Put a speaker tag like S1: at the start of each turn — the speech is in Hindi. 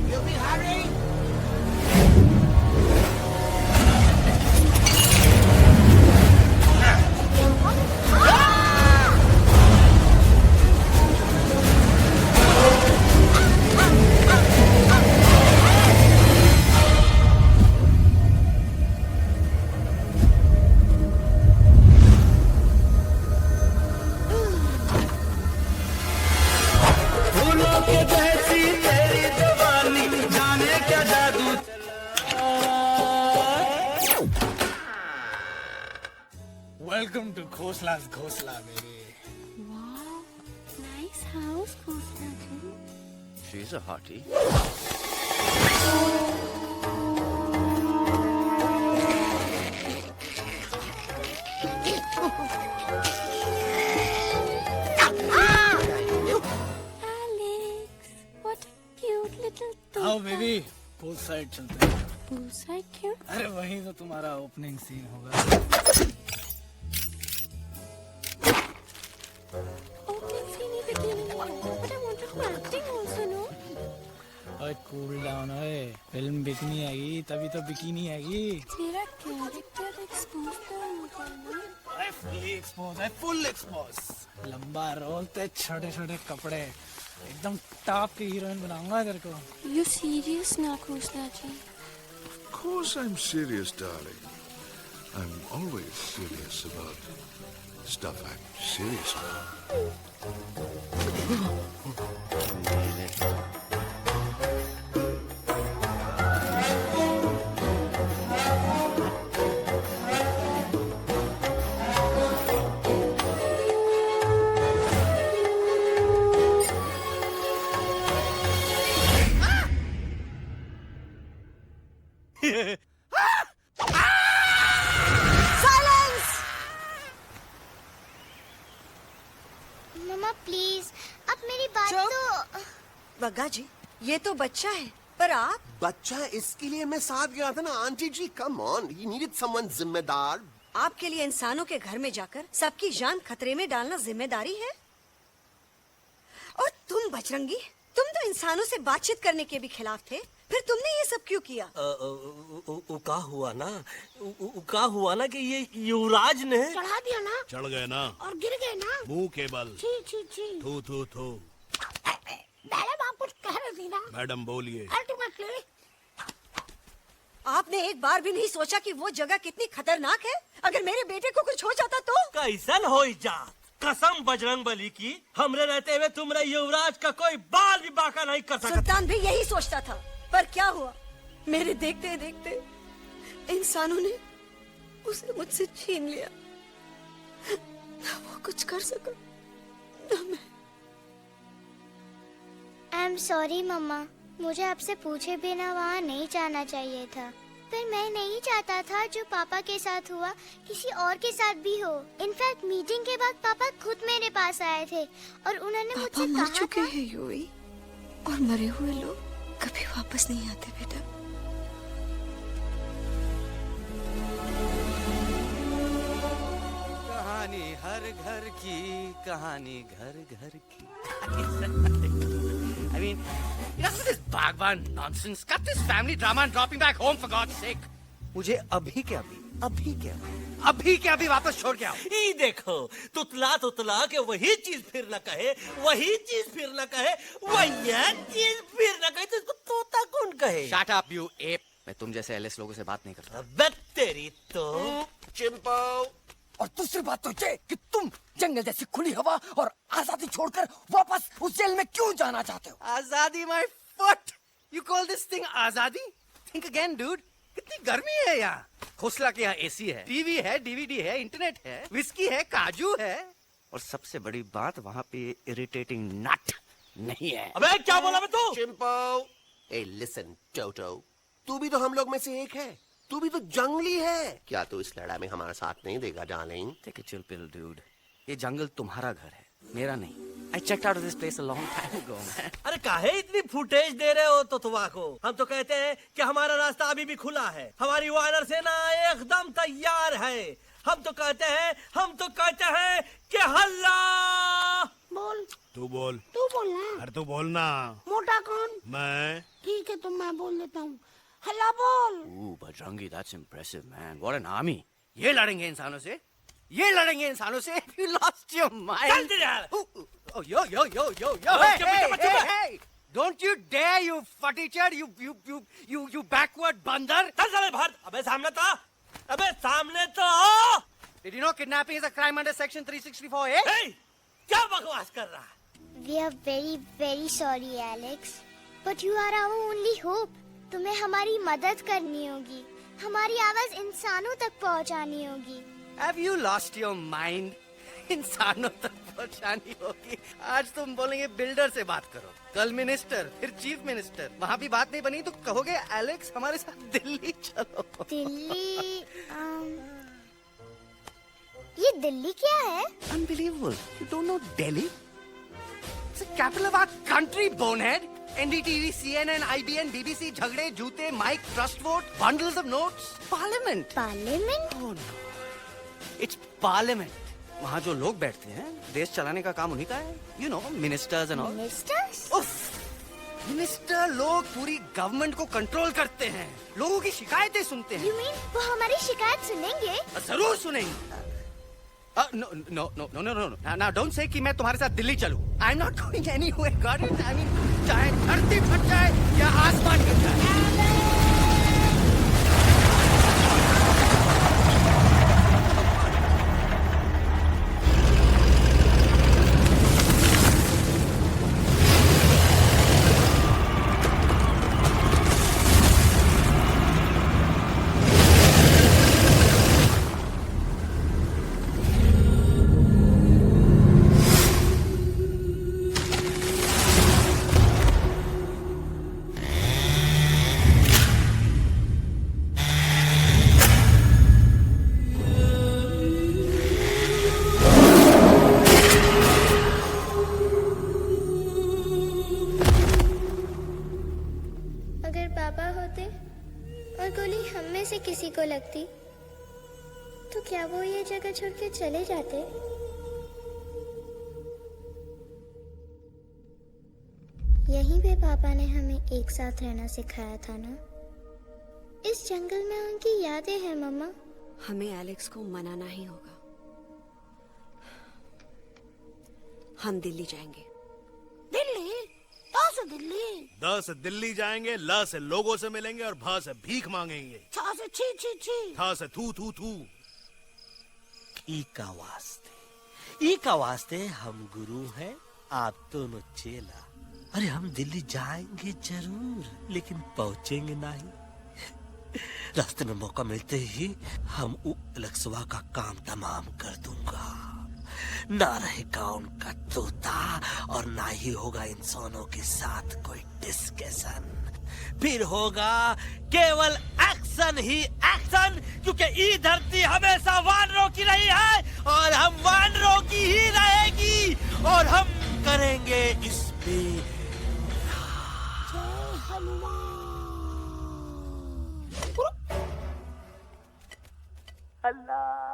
S1: You'll be hurry. Welcome to Khosla's Khosla, baby.
S2: Wow, nice house, Khosla.
S3: She's a hottie.
S2: Alex, what a cute little
S1: आओ
S2: toy.
S1: बेबी, पोल साइड चलते हैं।
S2: Poolside क्यों?
S1: अरे वहीं तो तुम्हारा ओपनिंग सीन होगा।
S2: Opening scene ही bikini में है, but I want to do acting also, no?
S1: ओए कूल डाउन ओए, फिल्म बिकनी आएगी तभी तो बिकिनी आएगी।
S2: तेरा character expose तो होगा ना?
S1: I fully exposed, I full exposed. लंबा रोल ते छोटे छोटे कपड़े, एकदम टॉप की हीरोइन बनाऊंगा तेरे को।
S2: You serious ना Khosla ji?
S4: Of course I'm serious, darling. I'm always serious about stuff I'm serious about.
S5: मम्मा प्लीज अब मेरी बात तो
S6: बग्गा जी, ये तो बच्चा है, पर आप
S7: बच्चा इसके लिए मैं साथ गया था ना aunty ji. Come on, he needed someone जिम्मेदार।
S6: आपके लिए इंसानों के घर में जाकर सबकी जान खतरे में डालना जिम्मेदारी है। और तुम बजरंगी, तुम तो इंसानों से बातचीत करने के भी खिलाफ थे, फिर तुमने ये सब क्यों किया?
S8: का हुआ ना कि ये युवराज ने
S5: चढ़ा दिया ना
S4: चढ़ गए ना
S5: और गिर गए ना।
S4: मुंह के बल।
S5: छी छी छी।
S4: थू थू थू।
S5: मैडम आप कुछ कह रही थी ना?
S4: मैडम बोलिए।
S5: अल्टीमेटली
S6: आपने एक बार भी नहीं सोचा कि वो जगह कितनी खतरनाक है? अगर मेरे बेटे को कुछ हो जाता तो?
S8: कैसन हो जात। कसम बजरंग बली की, हमरे रहते हुए तुमरे युवराज का कोई बाल भी बाका नहीं कर सकता।
S6: सुल्तान भी यही सोचता था, पर क्या हुआ? मेरे देखते देखते इंसानों ने उसे मुझसे छीन लिया। ना वो कुछ कर सका, ना मैं।
S5: आई एम सॉरी मम्मा, मुझे आपसे पूछे बिना वहाँ नहीं जाना चाहिए था। पर मैं नहीं चाहता था जो पापा के साथ हुआ किसी और के साथ भी हो। इनफैक्ट मीटिंग के बाद पापा खुद मेरे पास आए थे और उन्होंने मुझसे
S6: मर
S5: कहा
S6: चुके
S5: था
S6: हैं यूवी, और मरे हुए लोग कभी वापस नहीं आते बेटा।
S3: कहानी हर घर की, कहानी घर घर की। I mean, enough of this Bhagwan nonsense. Cut this family drama and drop me back home for God's sake. मुझे अभी के अभी वापस छोड़ के आओ।
S8: ई देखो, तुतला तुतला के वही चीज फिर न कहे, वही चीज फिर न कहे, वही चीज फिर न कहे, तो इसको तोता कौन कहे?
S3: Shut up, you ape. मैं तुम जैसे एलएस लोगों से बात नहीं करता।
S8: अबे तेरी तो।
S7: चिंपो।
S1: और दूसरी बात तो ये कि तुम जंगल जैसी खुली हवा और आजादी छोड़कर वापस उस जेल में क्यों जाना चाहते हो?
S3: आजादी my foot. You call this thing आजादी? Think again, dude. कितनी गर्मी है यहाँ। खोसला के यहाँ एसी है, टीवी है, डीवीडी है, इंटरनेट है, विस्की है, काजू है, और सबसे बड़ी बात वहाँ पे इरिटेटिंग नट नहीं है।
S8: अबे क्या बोला मैं तू?
S7: चिंपो। ए लिसन टोटो, तू भी तो हम लोग में से एक है। तू भी तो जंगली है। क्या तू इस लड़ाई में हमारा साथ नहीं देगा darling?
S3: Take a chill pill, dude. ये जंगल तुम्हारा घर है, मेरा नहीं। I checked out of this place a long time ago, man.
S8: अरे काहे इतनी फुटेज दे रहे हो तुतवा को? हम तो कहते हैं कि हमारा रास्ता अभी भी खुला है, हमारी वानर सेना एकदम तैयार है। हम तो कहते हैं कि हल्ला।
S2: बोल,
S4: तू बोल।
S2: तू बोलना।
S4: अरे तू बोलना।
S2: मोटा कौन?
S4: मैं।
S2: ठीक है, तो मैं बोल देता हूँ। हल्ला बोल।
S3: Ooh, Bajrangi, that's impressive, man. What an army. ये लड़ेंगे इंसानों से? ये लड़ेंगे इंसानों से? You lost your mind.
S8: चल दे यार।
S3: Oh, yo.
S8: Oh,
S3: Hey, hey. Don't you dare, you fatty-chad, you backward बंदर.
S8: चल साले बाहर। अबे सामने तो आओ।
S3: Did you know kidnapping is a crime under section 364A?
S8: Hey, क्या बकवास कर रहा है?
S5: We are very, very sorry, Alex. But you are our only hope. तुम्हें हमारी मदद करनी होगी, हमारी आवाज इंसानों तक पहुंचानी होगी।
S3: Have you lost your mind? इंसानों तक पहुंचानी होगी। आज तुम बोलेंगे बिल्डर से बात करो, कल मिनिस्टर, फिर चीफ मिनिस्टर। वहाँ भी बात नहीं बनी तो कहोगे एलेक्स हमारे साथ दिल्ली चलो।
S5: दिल्ली ये दिल्ली क्या है?
S3: Unbelievable. You don't know Delhi? It's the capital of our country, bonehead. NDTV, CNN, IBN, BBC, झगड़े, जूते, mike, trust vote, bundles of notes, parliament.
S5: Parliament?
S3: Oh no. It's parliament. वहाँ जो लोग बैठते हैं, देश चलाने का काम उन्हीं का है. You know, ministers and all.
S5: Ministers?
S3: उफ! मिनिस्टर लोग पूरी गवर्नमेंट को कंट्रोल करते हैं, लोगों की शिकायतें सुनते हैं.
S5: You mean वो हमारी शिकायत सुनेंगे?
S3: जरूर सुनेंगे. No. Now don't say कि मैं तुम्हारे साथ दिल्ली चलूं. I'm not going anywhere. Got it? I mean, चाहे धरती फट जाए या आसमान गिर जाए.
S5: अगर पापा होते और गोली हम में से किसी को लगती तो क्या वो ये जगह छोड़ के चले जाते? यहीं पे पापा ने हमें एक साथ रहना सिखाया था ना? इस जंगल में उनकी यादें हैं मम्मा।
S6: हमें एलेक्स को मनाना ही होगा। हम दिल्ली जाएंगे।
S2: दिल्ली? कहाँ से दिल्ली?
S4: द से दिल्ली जाएंगे, ल से लोगों से मिलेंगे और भ से भीख मांगेंगे।
S2: छा से छी छी छी।
S4: थ से थू थू थू।
S8: ई का वास्ते हम गुरु हैं, आप दोनों चेला। अरे हम दिल्ली जाएंगे जरूर, लेकिन पहुंचेंगे नहीं। रास्ते में मौका मिलते ही हम लक्सवा का काम तमाम कर दूंगा। ना रहेगा उनका तोता और ना ही होगा इंसानों के साथ कोई डिस्कशन। फिर होगा केवल एक्शन ही एक्शन, क्योंकि ये धरती हमेशा वानरों की रही है और हम वानरों की ही रहेगी और हम करेंगे इस पे
S2: अल्लाह।